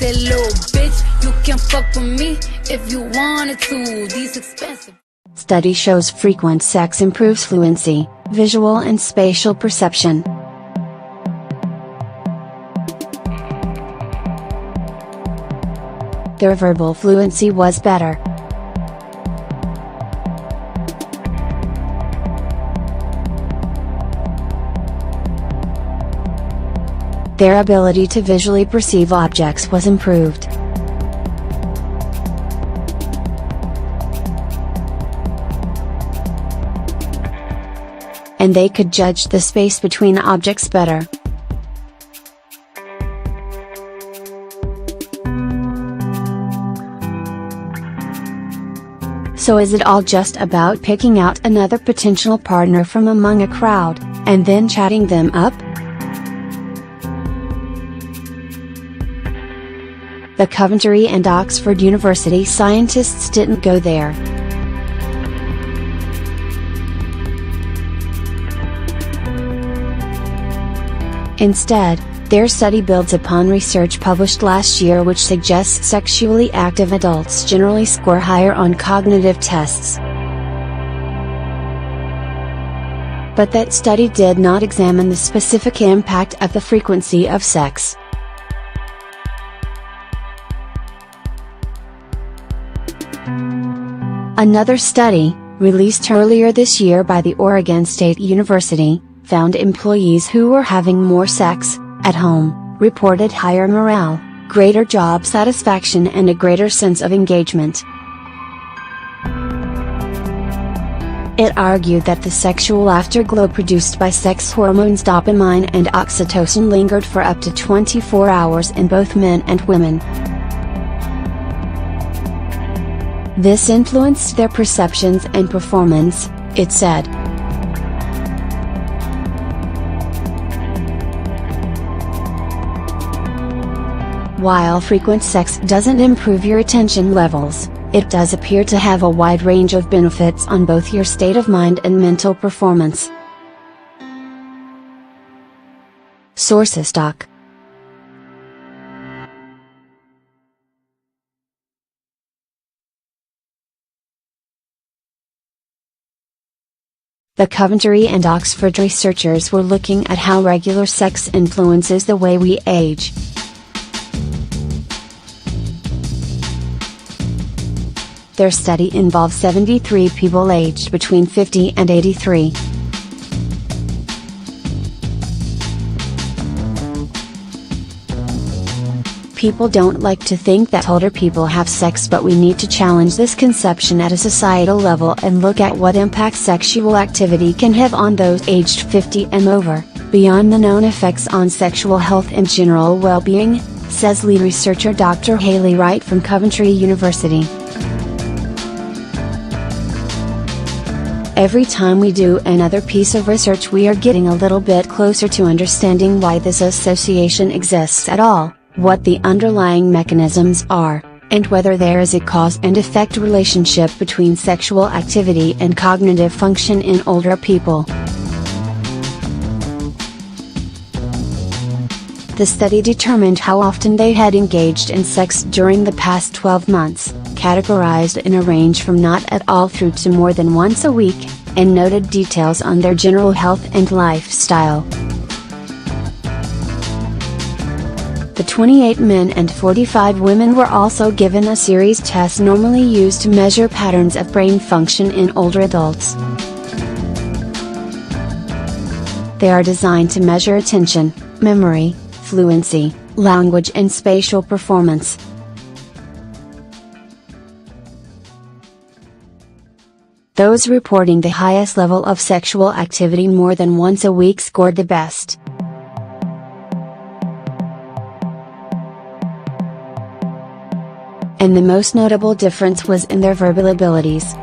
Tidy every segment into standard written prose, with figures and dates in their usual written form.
That little bitch, you can fuck with me if you wanted to. These expensive. Study shows frequent sex improves fluency, visual and spatial perception. Their verbal fluency was better. Their ability to visually perceive objects was improved. And they could judge the space between objects better. So is it all just about picking out another potential partner from among a crowd, and then chatting them up? The Coventry and Oxford University scientists didn't go there. Instead, their study builds upon research published last year which suggests sexually active adults generally score higher on cognitive tests. But that study did not examine the specific impact of the frequency of sex. Another study, released earlier this year by the Oregon State University, found employees who were having more sex at home reported higher morale, greater job satisfaction and a greater sense of engagement. It argued that the sexual afterglow produced by sex hormones dopamine and oxytocin lingered for up to 24 hours in both men and women. This influenced their perceptions and performance, it said. While frequent sex doesn't improve your attention levels, it does appear to have a wide range of benefits on both your state of mind and mental performance. Sources Doc. The Coventry and Oxford researchers were looking at how regular sex influences the way we age. Their study involved 73 people aged between 50 and 83. People don't like to think that older people have sex, but we need to challenge this conception at a societal level and look at what impact sexual activity can have on those aged 50 and over, beyond the known effects on sexual health and general well-being, says lead researcher Dr. Haley Wright from Coventry University. Every time we do another piece of research, we are getting a little bit closer to understanding why this association exists at all, what the underlying mechanisms are, and whether there is a cause and effect relationship between sexual activity and cognitive function in older people. The study determined how often they had engaged in sex during the past 12 months, categorized in a range from not at all through to more than once a week, and noted details on their general health and lifestyle. The 28 men and 45 women were also given a series test normally used to measure patterns of brain function in older adults. They are designed to measure attention, memory, fluency, language and spatial performance. Those reporting the highest level of sexual activity more than once a week scored the best. And the most notable difference was in their verbal abilities.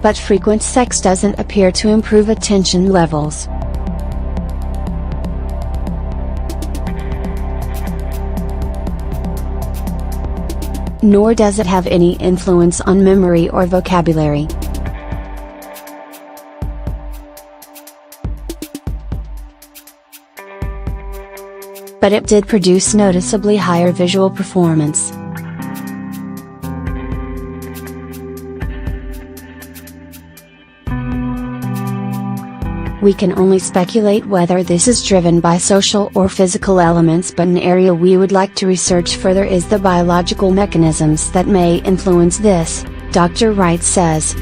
But frequent sex doesn't appear to improve attention levels. Nor does it have any influence on memory or vocabulary. but it did produce noticeably higher visual performance. We can only speculate whether this is driven by social or physical elements, but an area we would like to research further is the biological mechanisms that may influence this, Dr. Wright says.